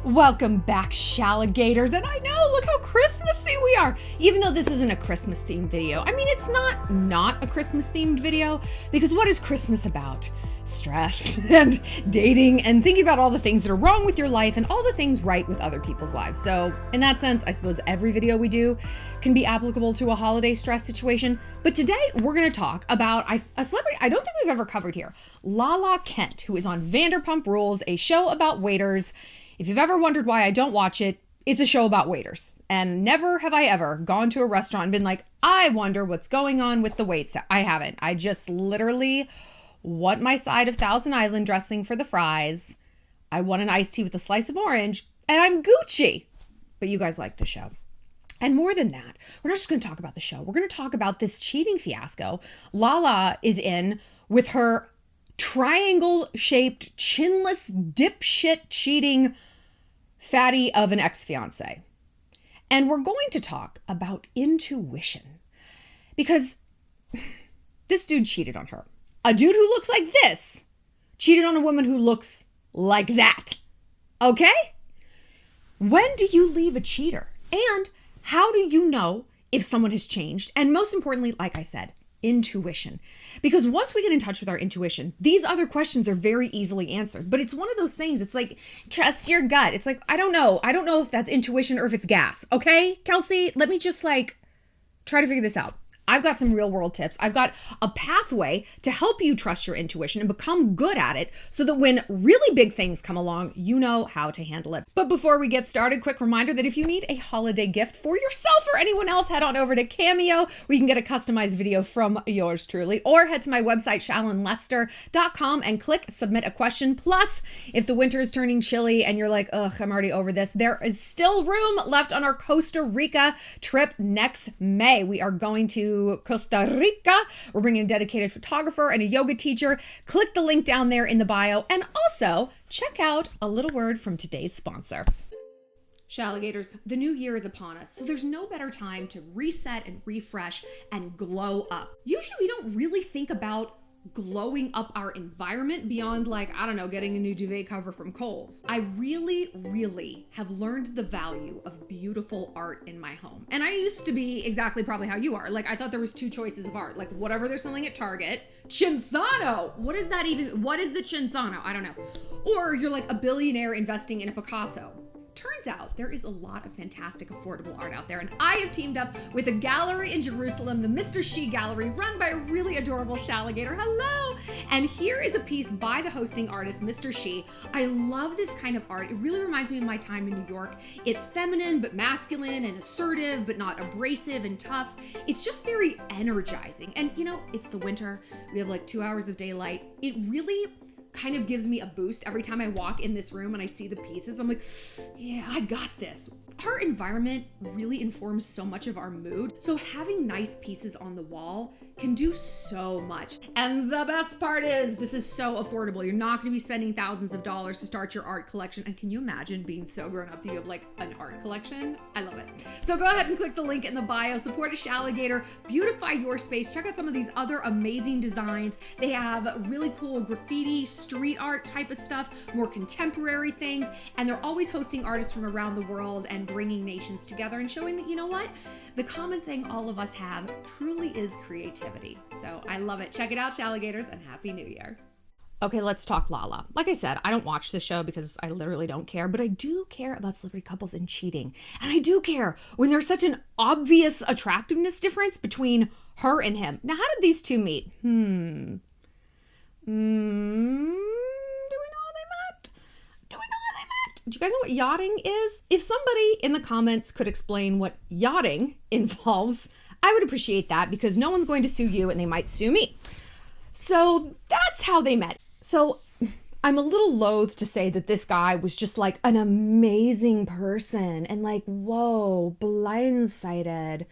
Welcome back, Shalligators, and I know, look how Christmassy we are. Even though this isn't a Christmas themed video, I mean, it's not a Christmas themed video, because what is Christmas about? Stress and dating and thinking about all the things that are wrong with your life and all the things right with other people's lives. So in that sense, I suppose every video we do can be applicable to a holiday stress situation. But today we're going to talk about a celebrity I don't think we've ever covered here, LalaKent, who is on Vanderpump Rules, a show about waiters. If you've ever wondered why I don't watch it, it's a show about waiters. And never have I ever gone to a restaurant and been like, I wonder what's going on with the waits. I haven't. I just literally want my side of Thousand Island dressing for the fries. I want an iced tea with a slice of orange, and I'm Gucci. But you guys like the show. And more than that, we're not just going to talk about the show. We're going to talk about this cheating fiasco Lala is in with her triangle-shaped, chinless, dipshit cheating fatty of an ex-fiance. And we're going to talk about intuition. Because this dude cheated on her. A dude who looks like this cheated on a woman who looks like that. Okay? When do you leave a cheater? And how do you know if someone has changed? And most importantly, like I said, intuition. Because once we get in touch with our intuition, these other questions are very easily answered. But it's one of those things, it's like, trust your gut. It's like, I don't know. I don't know if that's intuition or if it's gas. Okay, Kelsey, let me just try to figure this out. I've got some real world tips. I've got a pathway to help you trust your intuition and become good at it so that when really big things come along, you know how to handle it. But before we get started, quick reminder that if you need a holiday gift for yourself or anyone else, head on over to Cameo where you can get a customized video from yours truly, or head to my website, shallonlester.com, and click submit a question. Plus, if the winter is turning chilly and you're like, ugh, I'm already over this, there is still room left on our Costa Rica trip next May. We are going to Costa Rica. We're bringing a dedicated photographer and a yoga teacher. Click the link down there in the bio, and also check out a little word from today's sponsor. Shalligators, the new year is upon us, so there's no better time to reset and refresh and glow up. Usually we don't really think about glowing up our environment beyond getting a new duvet cover from Kohl's. I really have learned the value of beautiful art in my home. And I used to be exactly probably how you are. I thought there was two choices of art, whatever they're selling at Target. Cinzano! What is that even? What is the Cinzano? I don't know. Or you're like a billionaire investing in a Picasso. Turns out there is a lot of fantastic affordable art out there, and I have teamed up with a gallery in Jerusalem, the Mr. She Gallery, run by a really adorable Shalligator. Hello! And here is a piece by the hosting artist, Mr. She. I love this kind of art. It really reminds me of my time in New York. It's feminine, but masculine, and assertive, but not abrasive and tough. It's just very energizing. And it's the winter. We have 2 hours of daylight. It really kind of gives me a boost every time I walk in this room and I see the pieces. I'm like, yeah, I got this. Our environment really informs so much of our mood. So having nice pieces on the wall can do so much. And the best part is this is so affordable. You're not going to be spending thousands of dollars to start your art collection. And can you imagine being so grown up that you have an art collection? I love it. So go ahead and click the link in the bio, support a Shalligator, beautify your space. Check out some of these other amazing designs. They have really cool graffiti, street art type of stuff, more contemporary things. And they're always hosting artists from around the world and bringing nations together and showing that, you know what? The common thing all of us have truly is creativity. So I love it. Check it out, Shalligators, and Happy New Year. Okay, let's talk Lala. Like I said, I don't watch the show because I literally don't care, but I do care about celebrity couples and cheating. And I do care when there's such an obvious attractiveness difference between her and him. Now, how did these two meet? Do you guys know what yachting is? If somebody in the comments could explain what yachting involves, I would appreciate that, because no one's going to sue you and they might sue me. So that's how they met. So I'm a little loath to say that this guy was just an amazing person and whoa, blindsided.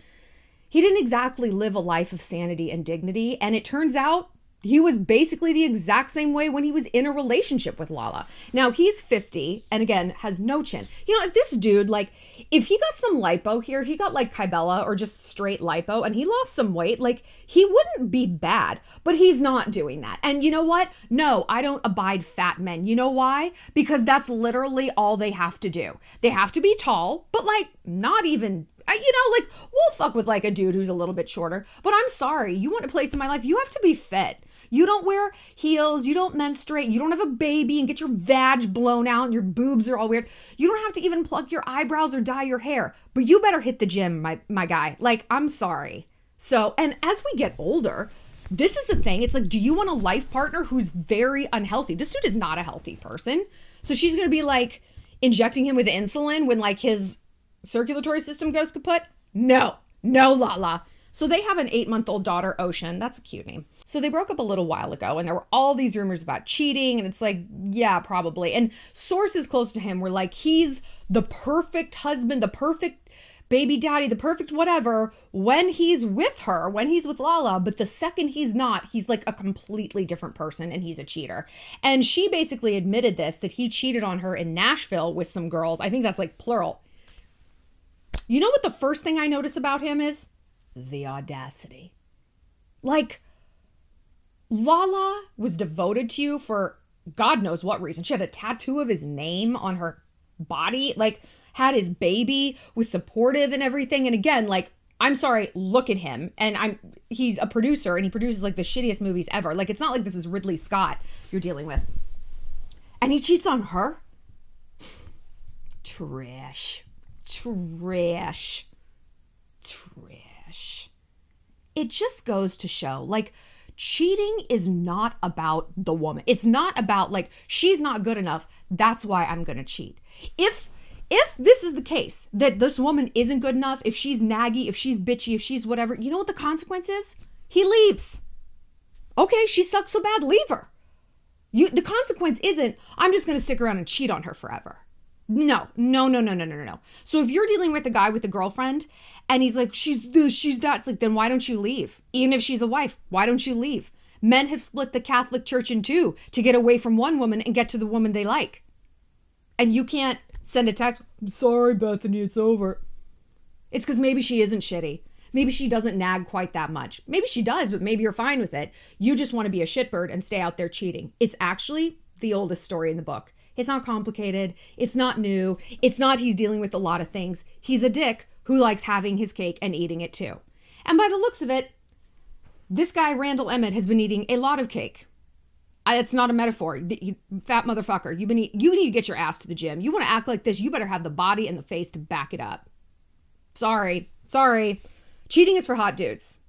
He didn't exactly live a life of sanity and dignity. And it turns out He was basically the exact same way when he was in a relationship with LALA. Now he's 50 and again has no chin. You know, if this dude, like, if he got some lipo here, if he got like Kybella or just straight lipo and he lost some weight, like, he wouldn't be bad, but he's not doing that. And you know what? No, I don't abide fat men. You know why? Because that's literally all they have to do. They have to be tall, but like not even, you know, like, we'll fuck with like a dude who's a little bit shorter, but I'm sorry, you want a place in my life, you have to be fit. You don't wear heels, you don't menstruate, you don't have a baby and get your vag blown out and your boobs are all weird. You don't have to even pluck your eyebrows or dye your hair, but you better hit the gym, my guy. Like, I'm sorry. So, and as we get older, this is a thing. It's like, do you want a life partner who's very unhealthy? This dude is not a healthy person. So she's going to be like injecting him with insulin when like his circulatory system goes kaput? No, LALA. So they have an 8-month-old daughter, Ocean. That's a cute name. So they broke up a little while ago and there were all these rumors about cheating and it's like, yeah, probably. And sources close to him were like, he's the perfect husband, the perfect baby daddy, the perfect whatever when he's with her, when he's with LALA. But the second he's not, he's like a completely different person and he's a cheater. And she basically admitted this, that he cheated on her in Nashville with some girls. I think that's like plural. You know what the first thing I notice about him is? The audacity. Like, LALA was devoted to you for God knows what reason. She had a tattoo of his name on her body, like had his baby, was supportive and everything. And again, like, I'm sorry, look at him. And he's a producer and he produces like the shittiest movies ever. Like, it's not like this is Ridley Scott you're dealing with. And he cheats on her? Trash. It just goes to show, like, cheating is not about the woman. It's not about like, she's not good enough, that's why I'm gonna cheat. If this is the case, that this woman isn't good enough, if she's naggy, if she's bitchy, if she's whatever, you know what the consequence is? He leaves. Okay, she sucks so bad, leave her. The consequence isn't, I'm just gonna stick around and cheat on her forever. No. So if you're dealing with a guy with a girlfriend and he's like, she's this, she's that, it's like, then why don't you leave? Even if she's a wife, why don't you leave? Men have split the Catholic Church in two to get away from one woman and get to the woman they like. And you can't send a text, I'm sorry, Bethany, it's over. It's because maybe she isn't shitty. Maybe she doesn't nag quite that much. Maybe she does, but maybe you're fine with it. You just want to be a shitbird and stay out there cheating. It's actually the oldest story in the book. It's not complicated. It's not new. It's not he's dealing with a lot of things. He's a dick who likes having his cake and eating it too. And by the looks of it, this guy, Randall Emmett, has been eating a lot of cake. It's not a metaphor. Fat motherfucker. You need to get your ass to the gym. You want to act like this, you better have the body and the face to back it up. Sorry. Cheating is for hot dudes.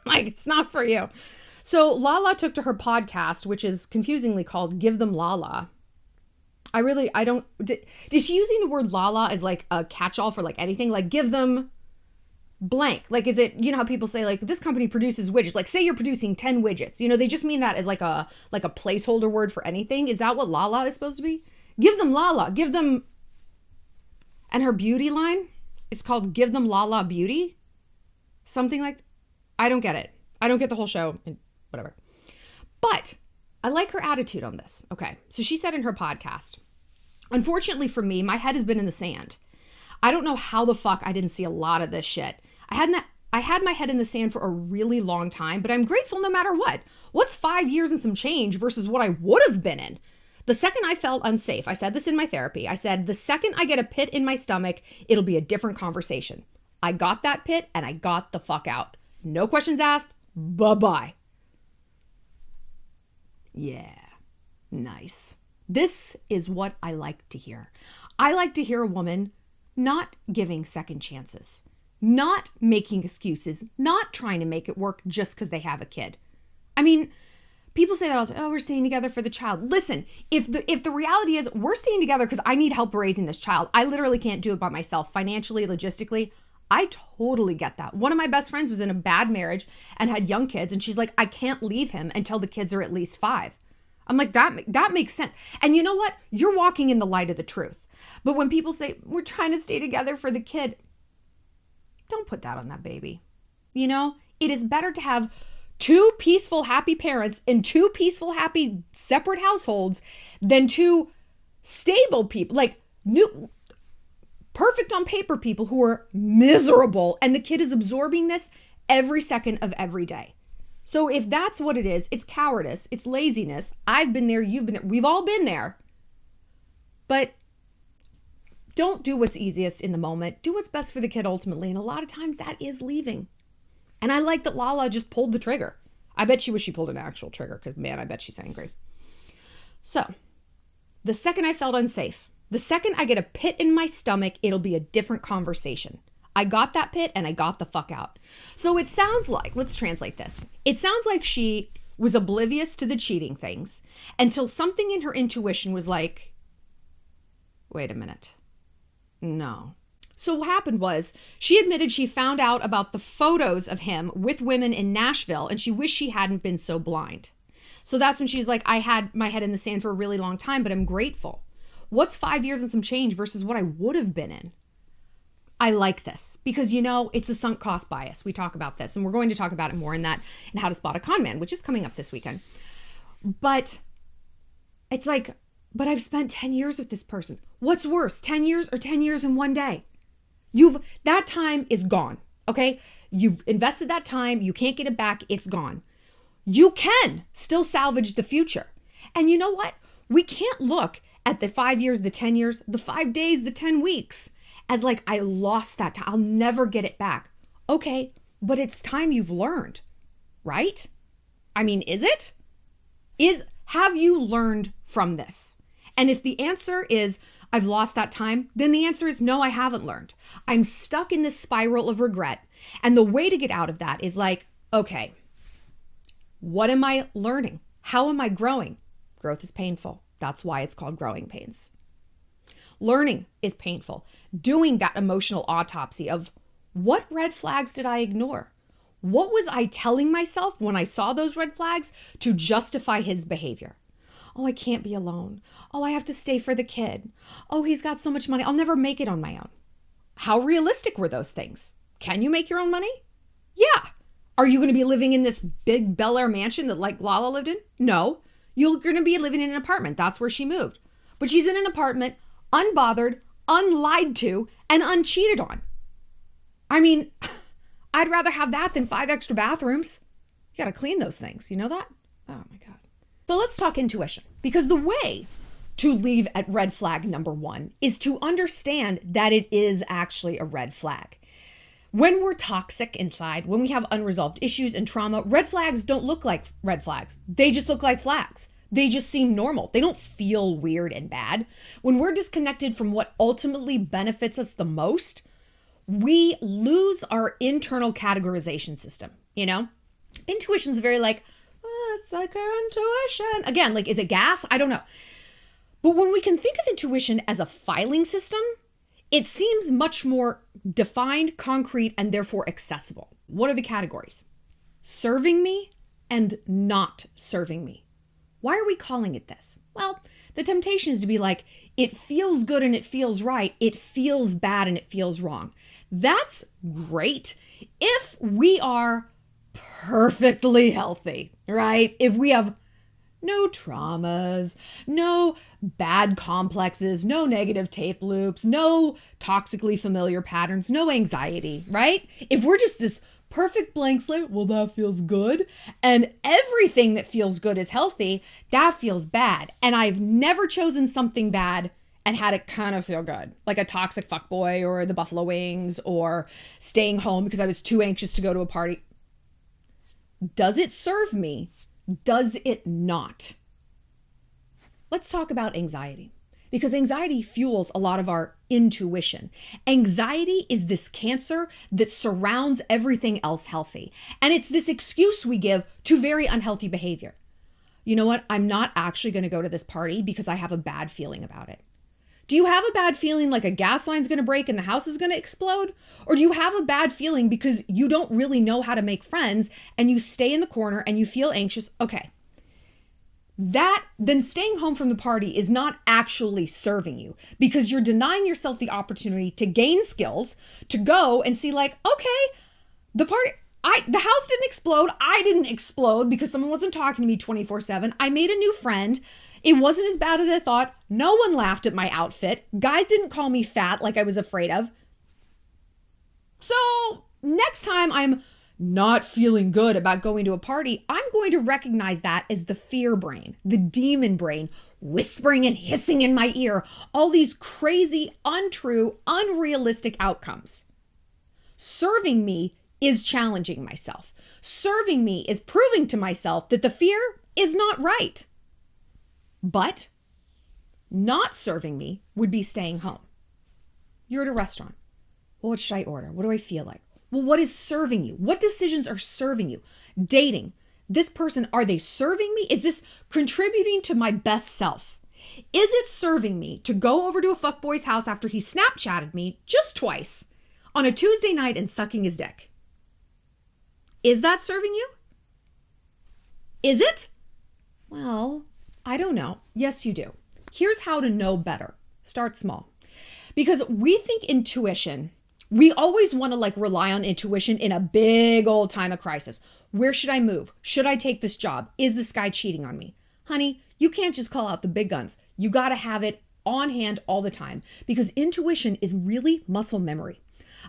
Like, it's not for you. So LALA took to her podcast, which is confusingly called Give Them LALA. Is she using the word LALA as like a catch-all for like anything? Like, give them blank. Like, is it, you know how people say like, this company produces widgets, like say you're producing 10 widgets, you know, they just mean that as like a placeholder word for anything. Is that what LALA is supposed to be? Give them LALA, give them. And her beauty line, it's called Give Them LALA Beauty. Something like, I don't get it. I don't get the whole show, whatever. But I like her attitude on this. Okay. So she said in her podcast, unfortunately for me, my head has been in the sand. I don't know how the fuck I didn't see a lot of this shit. I had my head in the sand for a really long time, but I'm grateful no matter what. What's 5 years and some change versus what I would have been in? The second I felt unsafe, I said this in my therapy, I said, the second I get a pit in my stomach, it'll be a different conversation. I got that pit and I got the fuck out. No questions asked. Bye-bye. Yeah, nice. This is what I like to hear. I like to hear a woman not giving second chances, not making excuses, not trying to make it work just because they have a kid. I mean, people say that all the time, oh, we're staying together for the child. Listen, if the reality is we're staying together because I need help raising this child, I literally can't do it by myself, financially, logistically. I totally get that. One of my best friends was in a bad marriage and had young kids, and she's like, I can't leave him until the kids are at least 5. I'm like, that makes sense. And you know what? You're walking in the light of the truth. But when people say, we're trying to stay together for the kid, don't put that on that baby. You know, it is better to have two peaceful, happy parents in two peaceful, happy, separate households than two stable people, like new, perfect on paper people who are miserable. And the kid is absorbing this every second of every day. So if that's what it is, it's cowardice, it's laziness. I've been there, you've been there, we've all been there. But don't do what's easiest in the moment. Do what's best for the kid ultimately. And a lot of times that is leaving. And I like that LALA just pulled the trigger. I bet she wish she pulled an actual trigger because, man, I bet she's angry. So the second I felt unsafe, the second I get a pit in my stomach, it'll be a different conversation. I got that pit and I got the fuck out. So it sounds like, let's translate this. It sounds like she was oblivious to the cheating things until something in her intuition was like, wait a minute. No. So what happened was she admitted she found out about the photos of him with women in Nashville and she wished she hadn't been so blind. So that's when she's like, I had my head in the sand for a really long time, but I'm grateful. What's 5 years and some change versus what I would have been in? I like this because, you know, it's a sunk cost bias. We talk about this and we're going to talk about it more in that and How to Spot a Con Man, which is coming up this weekend. But it's like, but I've spent 10 years with this person. What's worse, 10 years or 10 years in one day? That time is gone, okay? You've invested that time. You can't get it back. It's gone. You can still salvage the future. And you know what? We can't look at the 5 years, the 10 years, the 5 days, the 10 weeks as like, I lost that time. I'll never get it back. Okay, but it's time you've learned, right? I mean, is it? Have you learned from this? And if the answer is, I've lost that time, then the answer is no, I haven't learned. I'm stuck in this spiral of regret. And the way to get out of that is like, okay, what am I learning? How am I growing? Growth is painful. That's why it's called growing pains. Learning is painful. Doing that emotional autopsy of what red flags did I ignore? What was I telling myself when I saw those red flags to justify his behavior? Oh, I can't be alone. Oh, I have to stay for the kid. Oh, he's got so much money. I'll never make it on my own. How realistic were those things? Can you make your own money? Yeah. Are you going to be living in this big Bel Air mansion that like LALA lived in? No. You're going to be living in an apartment. That's where she moved. But she's in an apartment, unbothered, unlied to, and uncheated on. I mean, I'd rather have that than 5 extra bathrooms. You got to clean those things. You know that? Oh my God. So let's talk intuition, because the way to leave at red flag number 1 is to understand that it is actually a red flag. When we're toxic inside, when we have unresolved issues and trauma, red flags don't look like red flags. They just look like flags. They just seem normal. They don't feel weird and bad. When we're disconnected from what ultimately benefits us the most, we lose our internal categorization system, you know? Intuition's very like, oh, it's like our intuition. Again, like, is it gas? I don't know. But when we can think of intuition as a filing system, it seems much more defined, concrete, and therefore accessible. What are the categories? Serving me and not serving me. Why are we calling it this? Well, the temptation is to be like, it feels good and it feels right. It feels bad and it feels wrong. That's great if we are perfectly healthy, right? If we have no traumas, no bad complexes, no negative tape loops, no toxically familiar patterns, no anxiety, right? If we're just this perfect blank slate, well, that feels good. And everything that feels good is healthy, that feels bad. And I've never chosen something bad and had it kind of feel good, like a toxic fuckboy or the Buffalo Wings or staying home because I was too anxious to go to a party. Does it serve me? Does it not? Let's talk about anxiety, because anxiety fuels a lot of our intuition. Anxiety is this cancer that surrounds everything else healthy. And it's this excuse we give to very unhealthy behavior. You know what? I'm not actually going to go to this party because I have a bad feeling about it. Do you have a bad feeling like a gas line's going to break and the house is going to explode? Or do you have a bad feeling because you don't really know how to make friends and you stay in the corner and you feel anxious? Okay. Then staying home from the party is not actually serving you because you're denying yourself the opportunity to gain skills, to go and see like, okay, the party, The house didn't explode. I didn't explode because someone wasn't talking to me 24/7. I made a new friend. It wasn't as bad as I thought. No one laughed at my outfit. Guys didn't call me fat like I was afraid of. So next time I'm not feeling good about going to a party, I'm going to recognize that as the fear brain, the demon brain, whispering and hissing in my ear, all these crazy, untrue, unrealistic outcomes. Serving me is challenging myself. Serving me is proving to myself that the fear is not right. But not serving me would be staying home. You're at a restaurant. Well, what should I order? What do I feel like? Well, what is serving you? What decisions are serving you? Dating. This person, are they serving me? Is this contributing to my best self? Is it serving me to go over to a fuckboy's house after he Snapchatted me just twice on a Tuesday night and sucking his dick? Is that serving you? Is it? Well, I don't know. Yes, you do. Here's how to know better. Start small. Because we think intuition, we always want to rely on intuition in a big old time of crisis. Where should I move? Should I take this job? Is this guy cheating on me? Honey, you can't just call out the big guns. You got to have it on hand all the time because intuition is really muscle memory.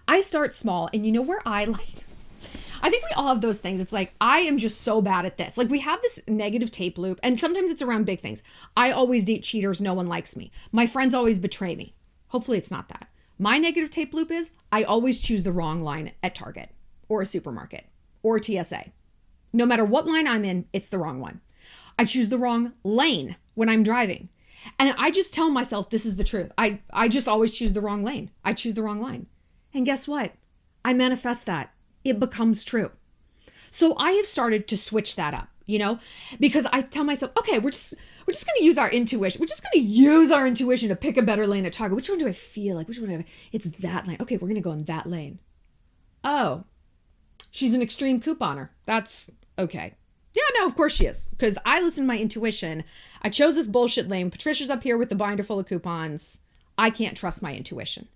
I start small, and you know where I think we all have those things. It's like, I am just so bad at this. We have this negative tape loop, and sometimes it's around big things. I always date cheaters. No one likes me. My friends always betray me. Hopefully it's not that. My negative tape loop is I always choose the wrong line at Target or a supermarket or a TSA. No matter what line I'm in, it's the wrong one. I choose the wrong lane when I'm driving. And I just tell myself this is the truth. I just always choose the wrong lane. I choose the wrong line. And guess what? I manifest that. It becomes true. So I have started to switch that up, because I tell myself, okay, we're just going to use our intuition. We're just going to use our intuition to pick a better lane at Target. Which one do I feel like? Which one do I? It's that lane. Okay, we're going to go in that lane. Oh, she's an extreme couponer. That's okay. Yeah, no, of course she is. Because I listen to my intuition. I chose this bullshit lane. Patricia's up here with the binder full of coupons. I can't trust my intuition.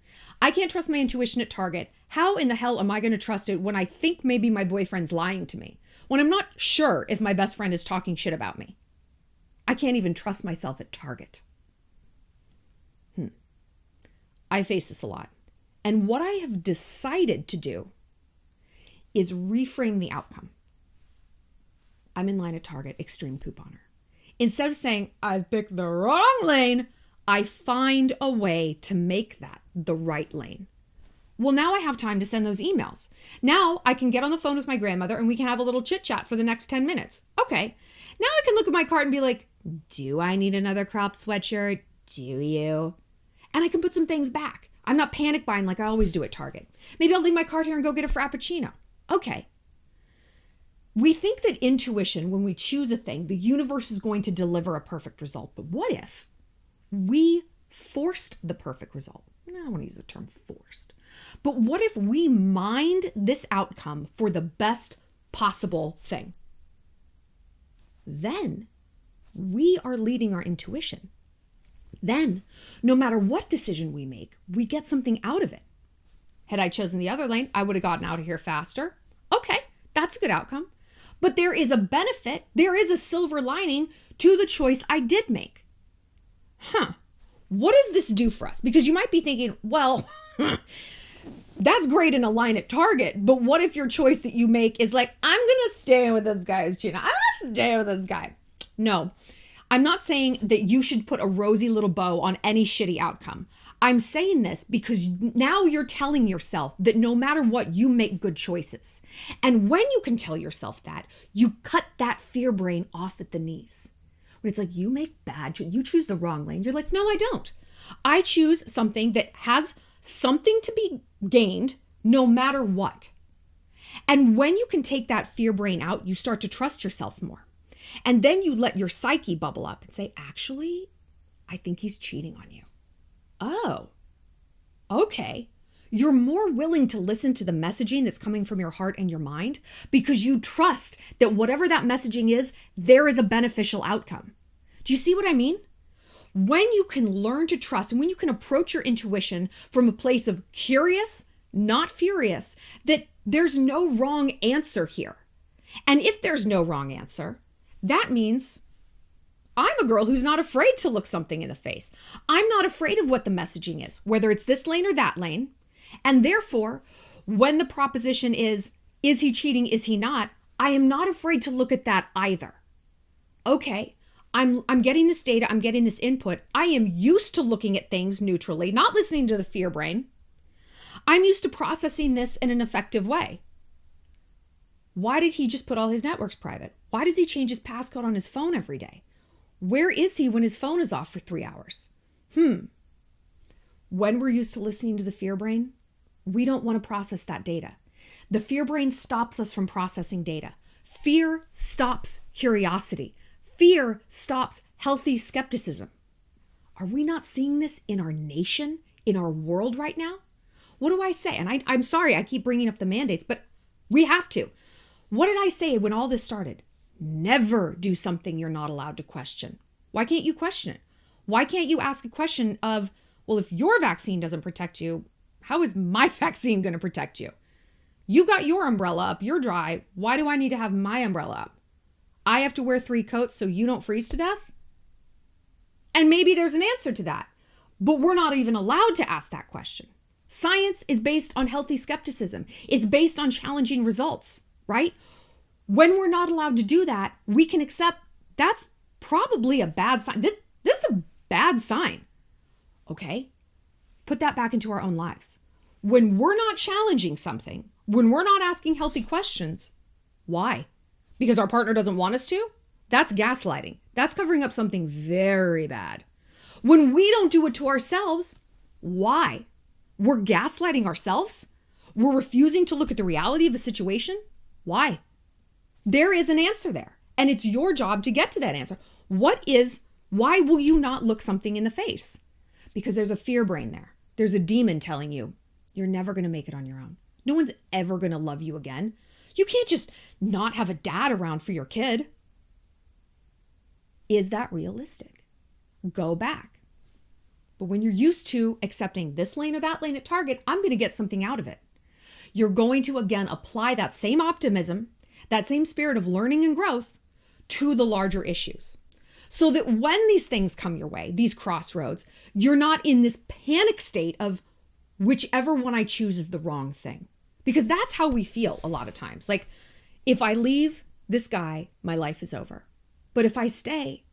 I can't trust my intuition at Target. How in the hell am I going to trust it when I think maybe my boyfriend's lying to me? When I'm not sure if my best friend is talking shit about me? I can't even trust myself at Target. I face this a lot. And what I have decided to do is reframe the outcome. I'm in line at Target, extreme couponer. Instead of saying, I've picked the wrong lane, I find a way to make that the right lane. Well, now I have time to send those emails. Now I can get on the phone with my grandmother and we can have a little chit chat for the next 10 minutes. Okay. Now I can look at my cart and be like, do I need another crop sweatshirt? Do you? And I can put some things back. I'm not panic buying like I always do at Target. Maybe I'll leave my cart here and go get a Frappuccino. Okay. We think that intuition, when we choose a thing, the universe is going to deliver a perfect result. But what if we forced the perfect result? I don't want to use the term forced. But what if we mined this outcome for the best possible thing? Then we are leading our intuition. Then, no matter what decision we make, we get something out of it. Had I chosen the other lane, I would have gotten out of here faster. Okay, that's a good outcome. But there is a benefit, there is a silver lining to the choice I did make. What does this do for us? Because you might be thinking, well, that's great in a line at Target, but what if your choice that you make is like, I'm going to stay with this guy, Gina. I'm going to stay with this guy. No, I'm not saying that you should put a rosy little bow on any shitty outcome. I'm saying this because now you're telling yourself that no matter what, you make good choices. And when you can tell yourself that, you cut that fear brain off at the knees. When it's like, you make bad choices, you choose the wrong lane. You're like, no, I don't. I choose something that has something to be gained no matter what. And when you can take that fear brain out, you start to trust yourself more. And then you let your psyche bubble up and say, actually, I think he's cheating on you. Oh, okay. You're more willing to listen to the messaging that's coming from your heart and your mind because you trust that whatever that messaging is, there is a beneficial outcome. Do you see what I mean? When you can learn to trust and when you can approach your intuition from a place of curious, not furious, that There's no wrong answer here. And if there's no wrong answer, that means I'm a girl who's not afraid to look something in the face. I'm not afraid of what the messaging is, whether it's this lane or that lane. And therefore, when the proposition is he cheating, is he not? I am not afraid to look at that either. Okay, I'm getting this data, I'm getting this input. I am used to looking at things neutrally, not listening to the fear brain. I'm used to processing this in an effective way. Why did he just put all his networks private? Why does he change his passcode on his phone every day? Where is he when his phone is off for 3 hours? When we're used to listening to the fear brain, we don't want to process that data. The fear brain stops us from processing data. Fear stops curiosity. Fear stops healthy skepticism. Are we not seeing this in our nation, in our world right now? What do I say? And I'm sorry, I keep bringing up the mandates, but we have to. What did I say when all this started? Never do something you're not allowed to question. Why can't you question it? Why can't you ask a question of, well, if your vaccine doesn't protect you, how is my vaccine going to protect you? You've got your umbrella up, you're dry. Why do I need to have my umbrella up? I have to wear 3 coats so you don't freeze to death? And maybe there's an answer to that, but we're not even allowed to ask that question. Science is based on healthy skepticism. It's based on challenging results, right? When we're not allowed to do that, we can accept that's probably a bad sign. This is a bad sign. Okay? Put that back into our own lives. When we're not challenging something, when we're not asking healthy questions, why? Because our partner doesn't want us to? That's gaslighting. That's covering up something very bad. When we don't do it to ourselves, why? We're gaslighting ourselves? We're refusing to look at the reality of a situation? Why? There is an answer there, and it's your job to get to that answer. Why will you not look something in the face? Because there's a fear brain there. There's a demon telling you, you're never going to make it on your own. No one's ever going to love you again. You can't just not have a dad around for your kid. Is that realistic? Go back. But when you're used to accepting this lane or that lane at Target, I'm going to get something out of it. You're going to, again, apply that same optimism, that same spirit of learning and growth to the larger issues. So that when these things come your way, these crossroads, you're not in this panic state of whichever one I choose is the wrong thing. Because that's how we feel a lot of times. Like, if I leave this guy, my life is over. But if I stay,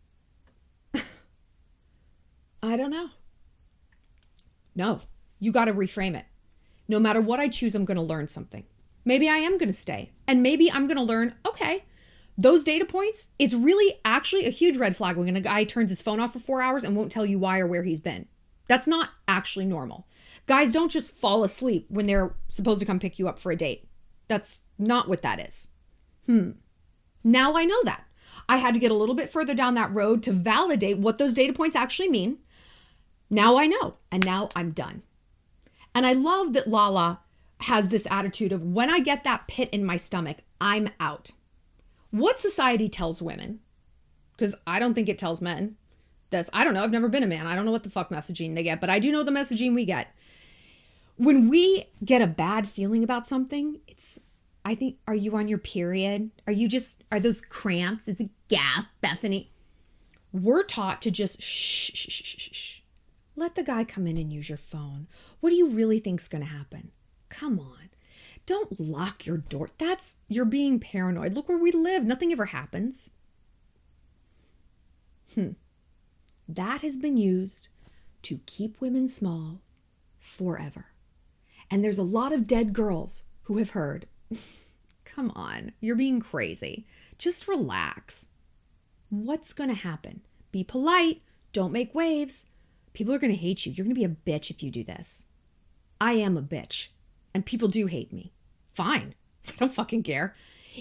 I don't know. No, you got to reframe it. No matter what I choose, I'm going to learn something. Maybe I am going to stay. And maybe I'm going to learn, okay, those data points, it's really actually a huge red flag when a guy turns his phone off for 4 hours and won't tell you why or where he's been. That's not actually normal. Guys don't just fall asleep when they're supposed to come pick you up for a date. That's not what that is. Now I know that. I had to get a little bit further down that road to validate what those data points actually mean. Now I know, and now I'm done. And I love that LALA has this attitude of when I get that pit in my stomach, I'm out. What society tells women, because I don't think it tells men this. I don't know. I've never been a man. I don't know what the fuck messaging they get, but I do know the messaging we get. When we get a bad feeling about something, I think, are you on your period? Are those cramps? Is it gas, Bethany? We're taught to just shh. Let the guy come in and use your phone. What do you really think's going to happen? Come on. Don't lock your door. You're being paranoid. Look where we live. Nothing ever happens. That has been used to keep women small forever. And there's a lot of dead girls who have heard, come on, you're being crazy. Just relax. What's going to happen? Be polite. Don't make waves. People are going to hate you. You're going to be a bitch if you do this. I am a bitch. And people do hate me. Fine. I don't fucking care.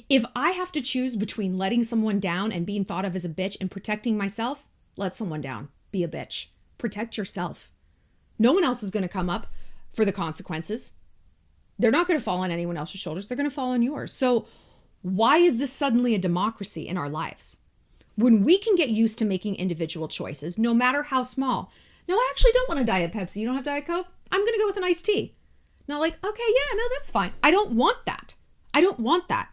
If I have to choose between letting someone down and being thought of as a bitch and protecting myself, let someone down. Be a bitch. Protect yourself. No one else is going to come up for the consequences. They're not going to fall on anyone else's shoulders. They're going to fall on yours. So why is this suddenly a democracy in our lives? When we can get used to making individual choices, no matter how small. No, I actually don't want a Diet Pepsi. You don't have Diet Coke? I'm going to go with an iced tea. Not like, okay, yeah, no, that's fine. I don't want that. I don't want that.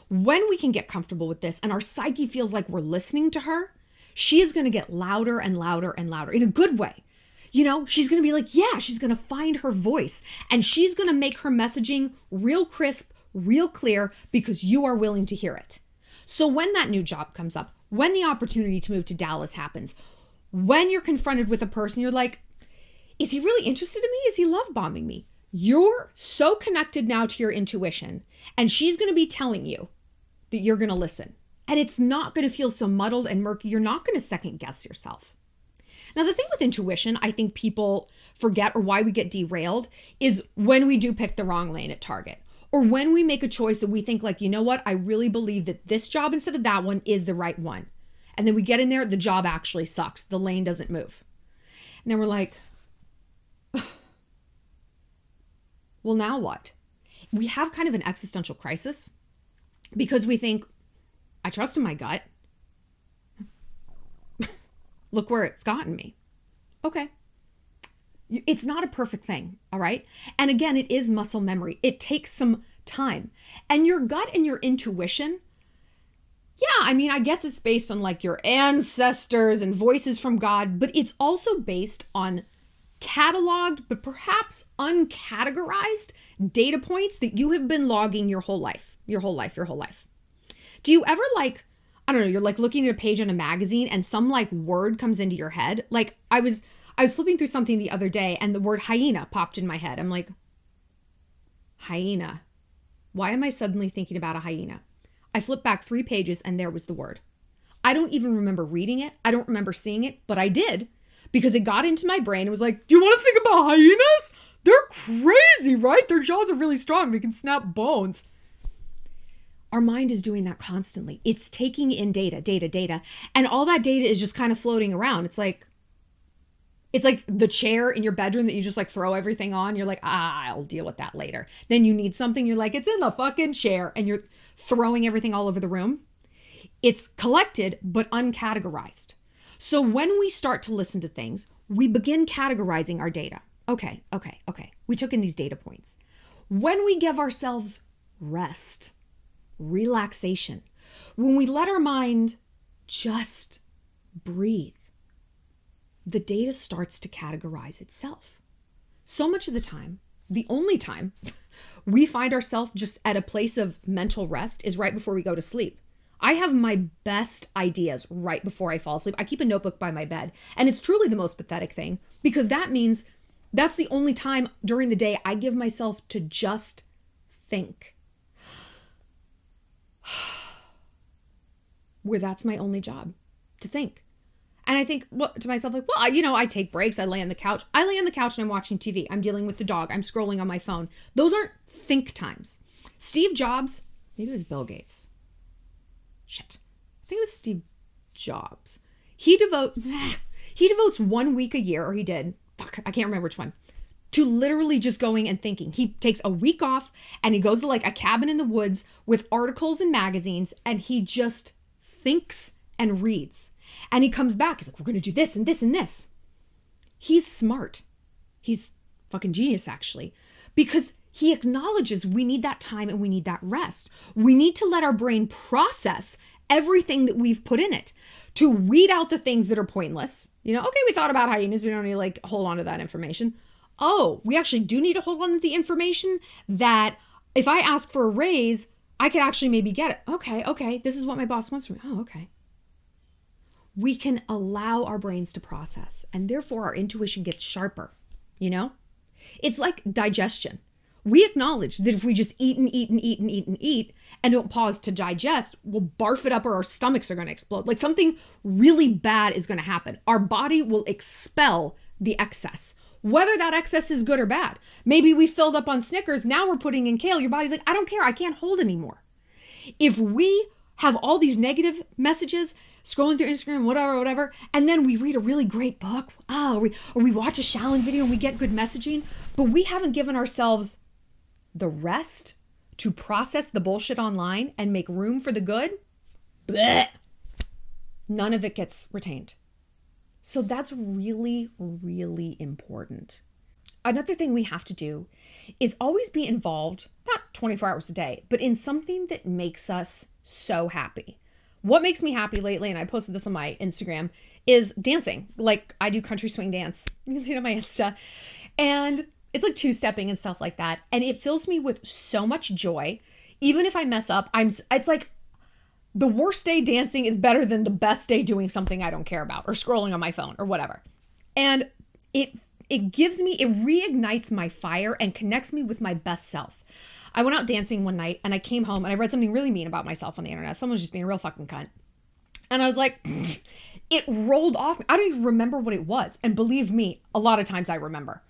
When we can get comfortable with this and our psyche feels like we're listening to her, she is going to get louder and louder and louder in a good way. You know, she's going to be like, yeah, she's going to find her voice and she's going to make her messaging real crisp, real clear because you are willing to hear it. So when that new job comes up, when the opportunity to move to Dallas happens, when you're confronted with a person, you're like, is he really interested in me? Is he love bombing me? You're so connected now to your intuition and she's going to be telling you that you're going to listen. And it's not going to feel so muddled and murky. You're not going to second guess yourself. Now, the thing with intuition, I think people forget, or why we get derailed, is when we do pick the wrong lane at Target. Or when we make a choice that we think like, you know what, I really believe that this job instead of that one is the right one. And then we get in there, the job actually sucks. The lane doesn't move. And then we're like, well, now what? We have kind of an existential crisis because we think, I trust in my gut. Look where it's gotten me. Okay. It's not a perfect thing, all right? And again, it is muscle memory. It takes some time. And your gut and your intuition, yeah, I mean, I guess it's based on like your ancestors and voices from God, but it's also based on cataloged, but perhaps uncategorized data points that you have been logging your whole life. Do you ever like, I don't know, you're like looking at a page on a magazine and some like word comes into your head? Like I was flipping through something the other day and the word hyena popped in my head. I'm like, hyena. Why am I suddenly thinking about a hyena? I flipped back 3 pages and there was the word. I don't even remember reading it. I don't remember seeing it, but I did because it got into my brain. It was like, do you want to think about hyenas? They're crazy, right? Their jaws are really strong. They can snap bones. Our mind is doing that constantly. It's taking in data. And all that data is just kind of floating around. It's like the chair in your bedroom that you just like throw everything on. You're like, I'll deal with that later. Then you need something. You're like, it's in the fucking chair. And you're throwing everything all over the room. It's collected, but uncategorized. So when we start to listen to things, we begin categorizing our data. Okay. We took in these data points. When we give ourselves rest, relaxation, when we let our mind just breathe, the data starts to categorize itself. So much of the time, the only time we find ourselves just at a place of mental rest is right before we go to sleep. I have my best ideas right before I fall asleep. I keep a notebook by my bed, and it's truly the most pathetic thing because that means that's the only time during the day I give myself to just think. Where that's my only job, to think. And I think to myself, like, well, I take breaks. I lay on the couch. And I'm watching TV. I'm dealing with the dog. I'm scrolling on my phone. Those aren't think times. Steve Jobs, maybe it was Bill Gates. Shit. I think it was Steve Jobs. He devotes 1 week a year, or he did. Fuck, I can't remember which one. To literally just going and thinking. He takes a week off and he goes to like a cabin in the woods with articles and magazines and he just thinks and reads. And he comes back. He's like, we're going to do this and this and this. He's smart. He's fucking genius, actually, because he acknowledges we need that time and we need that rest. We need to let our brain process everything that we've put in it to weed out the things that are pointless. Okay, we thought about hyenas. We don't need to like hold on to that information. Oh, we actually do need to hold on to the information that if I ask for a raise, I could actually maybe get it. Okay. This is what my boss wants from me. Oh, okay. We can allow our brains to process and therefore our intuition gets sharper. It's like digestion. We acknowledge that if we just eat and don't pause to digest, we'll barf it up or our stomachs are going to explode. Like something really bad is going to happen. Our body will expel the excess. Whether that excess is good or bad. Maybe we filled up on Snickers. Now we're putting in kale. Your body's like, I don't care. I can't hold anymore. If we have all these negative messages, scrolling through Instagram, whatever, and then we read a really great book, or we watch a Shallon video and we get good messaging, but we haven't given ourselves the rest to process the bullshit online and make room for the good, bleh, none of it gets retained. So that's really, really important. another thing we have to do is always be involved, not 24 hours a day, but in something that makes us so happy. What makes me happy lately, and I posted this on my Instagram, is dancing. Like, I do country swing dance. You can see it on my Insta. And it's like two-stepping and stuff like that. And it fills me with so much joy. Even if I mess up, it's like the worst day dancing is better than the best day doing something I don't care about or scrolling on my phone or whatever. And it reignites my fire and connects me with my best self. I went out dancing one night and I came home and I read something really mean about myself on the internet. Someone was just being a real fucking cunt. And I was like, it rolled off me. I don't even remember what it was. And believe me, a lot of times I remember.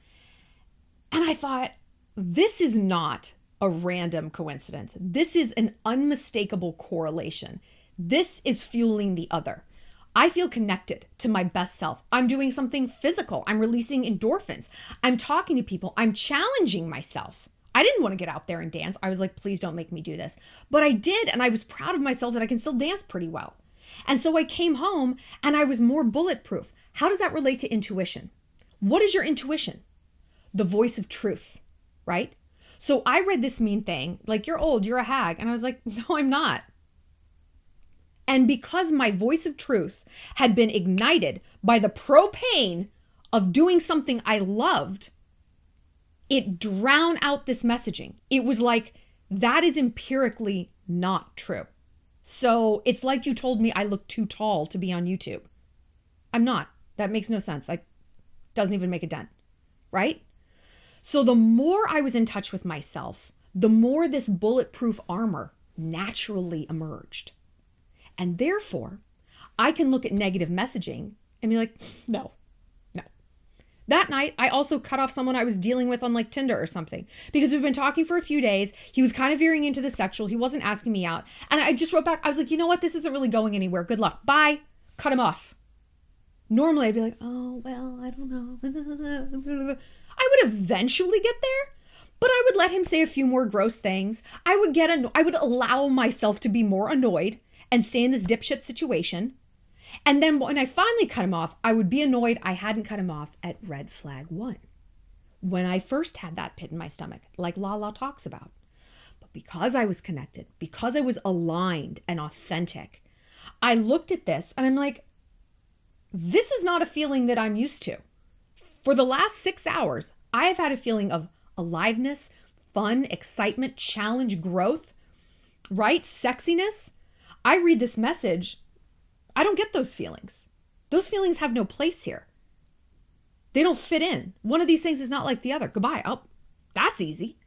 And I thought, this is not a random coincidence. This is an unmistakable correlation. This is fueling the other. I feel connected to my best self. I'm doing something physical. I'm releasing endorphins. I'm talking to people. I'm challenging myself. I didn't want to get out there and dance. I was like, please don't make me do this. But I did. And I was proud of myself that I can still dance pretty well. And so I came home and I was more bulletproof. How does that relate to intuition? What is your intuition? The voice of truth, right? So I read this mean thing, like, you're old, you're a hag. And I was like, no, I'm not. And because my voice of truth had been ignited by the propane of doing something I loved, it drowned out this messaging. It was like, that is empirically not true. So it's like you told me I look too tall to be on YouTube. I'm not. That makes no sense. Doesn't even make a dent, right? So the more I was in touch with myself, the more this bulletproof armor naturally emerged. And therefore, I can look at negative messaging and be like, no. That night, I also cut off someone I was dealing with on like Tinder or something because we've been talking for a few days. He was kind of veering into the sexual. He wasn't asking me out. And I just wrote back. I was like, you know what? This isn't really going anywhere. Good luck. Bye. Cut him off. Normally, I'd be like, oh, well, I don't know. I would eventually get there, but I would let him say a few more gross things. I would allow myself to be more annoyed and stay in this dipshit situation. And then when I finally cut him off, I would be annoyed I hadn't cut him off at red flag 1. When I first had that pit in my stomach, like LALA talks about. But because I was connected, because I was aligned and authentic, I looked at this and I'm like, this is not a feeling that I'm used to. For the last 6 hours, I have had a feeling of aliveness, fun, excitement, challenge, growth, right? Sexiness. I read this message. I don't get those feelings. Those feelings have no place here. They don't fit in. One of these things is not like the other. Goodbye. Oh, that's easy.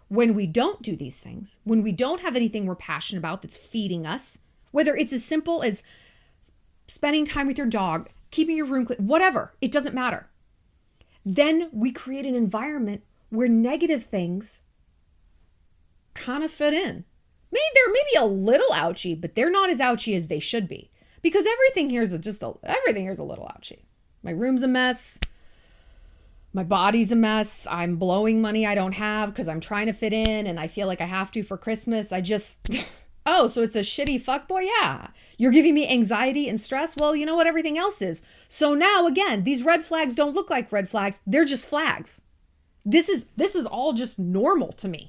When we don't do these things, when we don't have anything we're passionate about that's feeding us, whether it's as simple as spending time with your dog, keeping your room clean, whatever, it doesn't matter. Then we create an environment where negative things kind of fit in. Maybe they're maybe a little ouchy, but they're not as ouchy as they should be. Because everything here is a little ouchy. My room's a mess. My body's a mess. I'm blowing money I don't have because I'm trying to fit in and I feel like I have to for Christmas. Oh, so it's a shitty fuckboy? Yeah. You're giving me anxiety and stress? Well, you know what everything else is. So now, again, these red flags don't look like red flags. They're just flags. This is all just normal to me.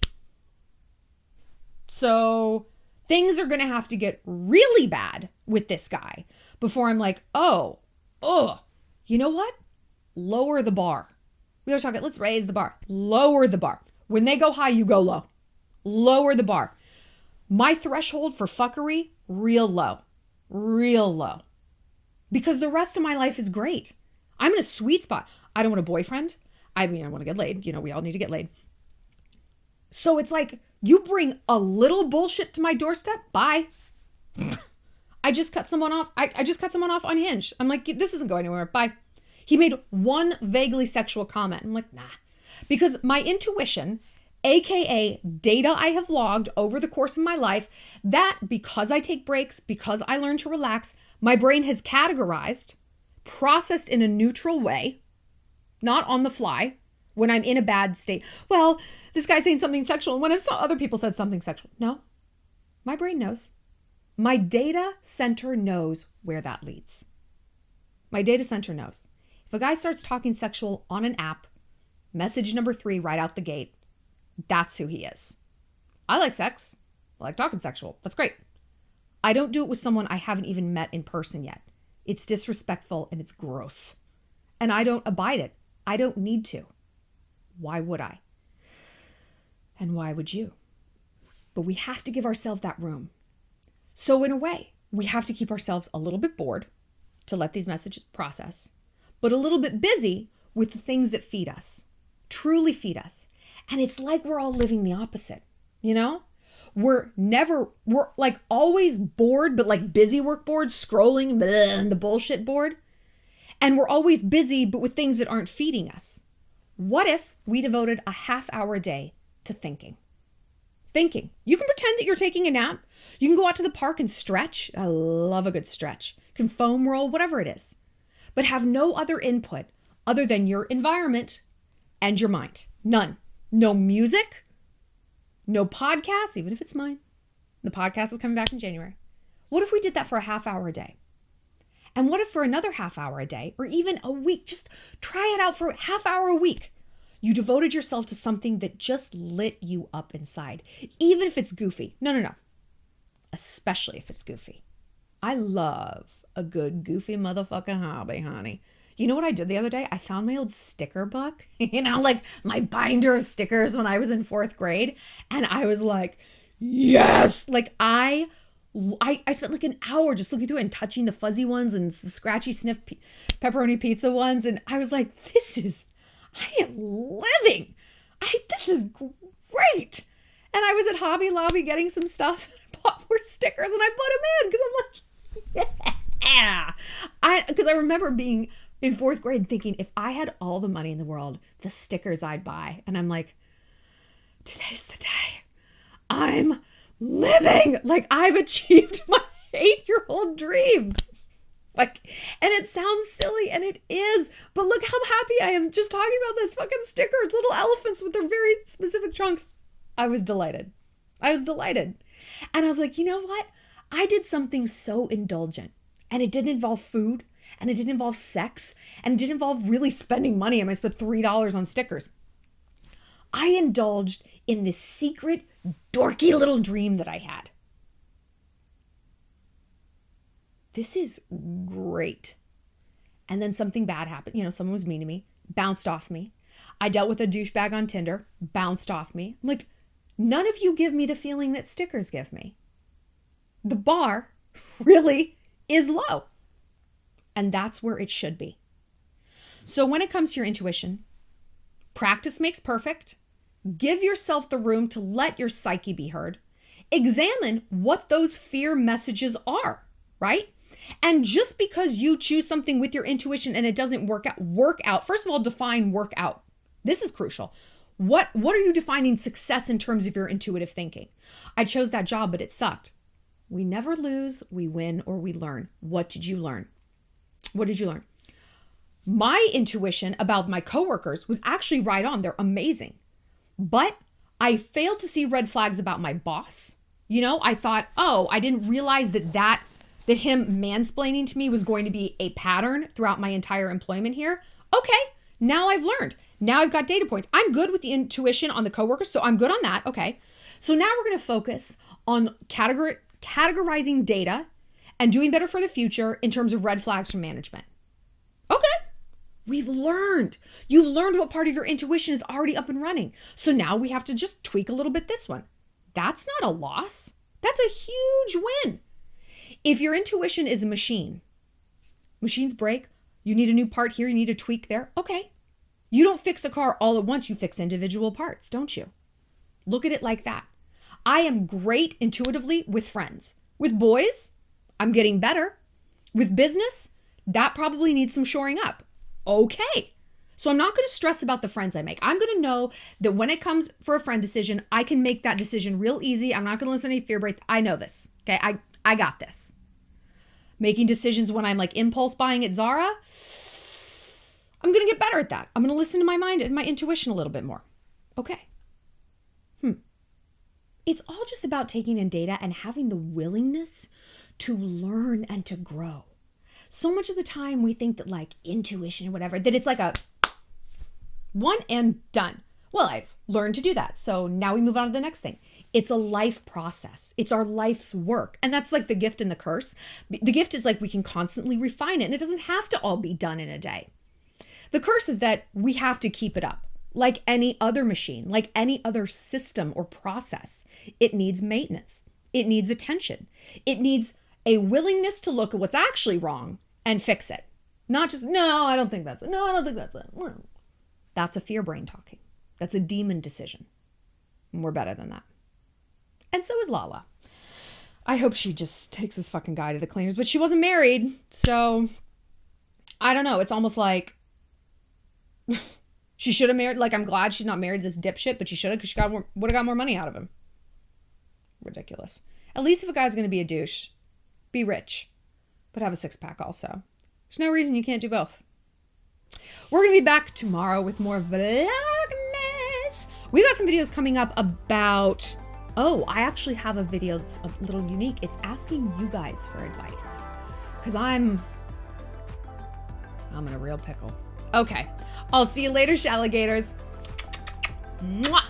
So things are going to have to get really bad with this guy before I'm like, you know what? Lower the bar. We always talk about, let's raise the bar. Lower the bar. When they go high, you go low. Lower the bar. My threshold for fuckery, real low. Real low. Because the rest of my life is great. I'm in a sweet spot. I don't want a boyfriend. I mean, I want to get laid. You know, we all need to get laid. So it's like, you bring a little bullshit to my doorstep, bye. I just cut someone off. I just cut someone off on Hinge. I'm like, this isn't going anywhere, bye. He made one vaguely sexual comment. I'm like, nah. Because my intuition, AKA data I have logged over the course of my life, that because I take breaks, because I learn to relax, my brain has categorized, processed in a neutral way, not on the fly, when I'm in a bad state. Well, this guy's saying something sexual. And when if some other people said something sexual? No, my brain knows. My data center knows where that leads. My data center knows. If a guy starts talking sexual on an app, Message number 3 right out the gate. That's who he is. I like sex. I like talking sexual. That's great. I don't do it with someone I haven't even met in person yet. It's disrespectful and it's gross. And I don't abide it. I don't need to. Why would I? And why would you? But we have to give ourselves that room. So in a way, we have to keep ourselves a little bit bored to let these messages process, but a little bit busy with the things that feed us, truly feed us. And it's like we're all living the opposite, you know? We're like always bored, but like busy work bored, scrolling and the bullshit board. And we're always busy, but with things that aren't feeding us. What if we devoted a half hour a day to thinking? Thinking. You can pretend that you're taking a nap. You can go out to the park and stretch. I love a good stretch. You can foam roll, whatever it is. But have no other input other than your environment and your mind. None. No music. No podcast, even if it's mine. The podcast is coming back in January. What if we did that for a half hour a day? And what if for another half hour a day, or even a week, just try it out for a half hour a week, you devoted yourself to something that just lit you up inside, even if it's goofy. No. Especially if it's goofy. I love a good goofy motherfucking hobby, honey. You know what I did the other day? I found my old sticker book, like my binder of stickers when I was in 4th grade. And I was like, yes, like I spent like an hour just looking through it and touching the fuzzy ones and the scratchy sniff pepperoni pizza ones. And I was like, I am living. This is great. And I was at Hobby Lobby getting some stuff. And I bought more stickers and I put them in because I'm like, yeah. Because I remember being in 4th grade thinking, if I had all the money in the world, the stickers I'd buy. And I'm like, today's the day. I'm living. Like I've achieved my 8-year-old dream. Like, and it sounds silly, and it is, but look how happy I am just talking about this fucking stickers, little elephants with their very specific trunks. I was delighted. And I was like, you know what? I did something so indulgent, and it didn't involve food, and it didn't involve sex, and it didn't involve really spending money. I might spend $3 on stickers. I indulged in this secret, dorky little dream that I had. This is great. And then something bad happened. Someone was mean to me, bounced off me. I dealt with a douchebag on Tinder, bounced off me. I'm like, none of you give me the feeling that stickers give me. The bar really is low. And that's where it should be. So when it comes to your intuition, practice makes perfect. Give yourself the room to let your psyche be heard. Examine what those fear messages are, right? And just because you choose something with your intuition and it doesn't work out. First of all, define work out. This is crucial. What are you defining success in terms of your intuitive thinking? I chose that job, but it sucked. We never lose, we win, or we learn. What did you learn? My intuition about my coworkers was actually right on. They're amazing. But I failed to see red flags about my boss. I thought, I didn't realize that him mansplaining to me was going to be a pattern throughout my entire employment here. Okay, now I've learned. Now I've got data points. I'm good with the intuition on the coworkers, so I'm good on that. Okay, so now we're going to focus on categorizing data and doing better for the future in terms of red flags from management. Okay, we've learned. You've learned what part of your intuition is already up and running. So now we have to just tweak a little bit this one. That's not a loss. That's a huge win. If your intuition is a machine, machines break, you need a new part here, you need a tweak there. Okay. You don't fix a car all at once, you fix individual parts, don't you? Look at it like that. I am great intuitively with friends. With boys, I'm getting better. With business, that probably needs some shoring up. Okay. So I'm not going to stress about the friends I make. I'm going to know that when it comes for a friend decision, I can make that decision real easy. I'm not going to listen to any fear break. I know this. Okay. I got this. Making decisions when I'm like impulse buying at Zara, I'm going to get better at that. I'm going to listen to my mind and my intuition a little bit more. Okay. It's all just about taking in data and having the willingness to learn and to grow. So much of the time we think that like intuition or whatever, that it's like a One and done. Well, I've learned to do that. So now we move on to the next thing. It's a life process. It's our life's work. And that's like the gift and the curse. The gift is like we can constantly refine it, and it doesn't have to all be done in a day. The curse is that we have to keep it up. Like any other machine, like any other system or process, it needs maintenance. It needs attention. It needs a willingness to look at what's actually wrong and fix it. Not just, no, I don't think that's it. No, I don't think that's it. That's a fear brain talking. That's a demon decision. And we're better than that. And so is Lala. I hope she just takes this fucking guy to the cleaners, but she wasn't married. So I don't know. It's almost like she should have married. Like, I'm glad she's not married to this dipshit, but she should have, because she would have got more money out of him. Ridiculous. At least if a guy's going to be a douche, be rich, but have a six-pack also. There's no reason you can't do both. We're going to be back tomorrow with more Vlogmas. We got some videos coming up about, I actually have a video that's a little unique. It's asking you guys for advice, because I'm in a real pickle. Okay. I'll see you later, Shalligators. Mwah!